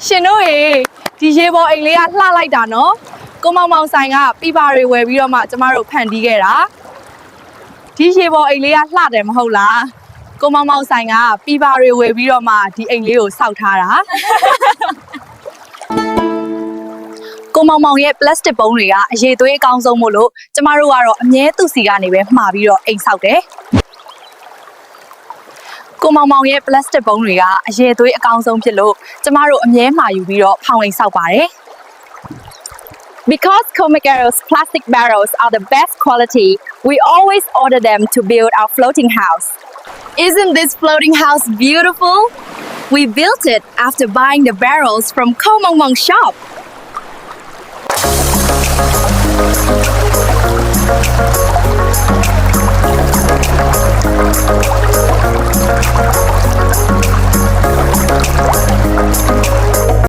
ရှင်တို့ရေဒီရေပေါ်အိမ်လေးကလှလိုက်တာနော်ကိုမောင်မောင်ဆိုင်ကပြပါတွေဝယ်ပြီးတော့မှကျမတို့ဖန်တီးခဲ့တာဒီရေပေါ်အိမ်လေးကလှတယ်မဟုတ်လားကိုမောင်မောင်ဆိုင်ကပြပါတွေဝယ်ပြီးတော့မှဒီအိမ်လေးကိုစောက်ထားတာကိုမောင်မောင်ရဲ့ plastic ပုံးတွေကအရေးသွေးအကောင်းဆုံးမို့လို့ကျမတို့ကတော့အမြဲသူ့စီကနေပဲမှာပြီးတော့အိမ်ဆောက်တယ်ကိုမောင်မောင်ရဲ့ plastic ပုံးတွေကအရေးသွေးအကောင်းဆုံးဖြစ်လို့ကျမတို့အမြဲမှာယူပြီးတော့ဖောင်အိမ်ဆောက်ပါတယ် Because Comicaro's plastic barrels are the best quality, we always order them to build our floating house. Isn't this floating house beautiful? We built it after buying the barrels from Ko Mong Mong shop.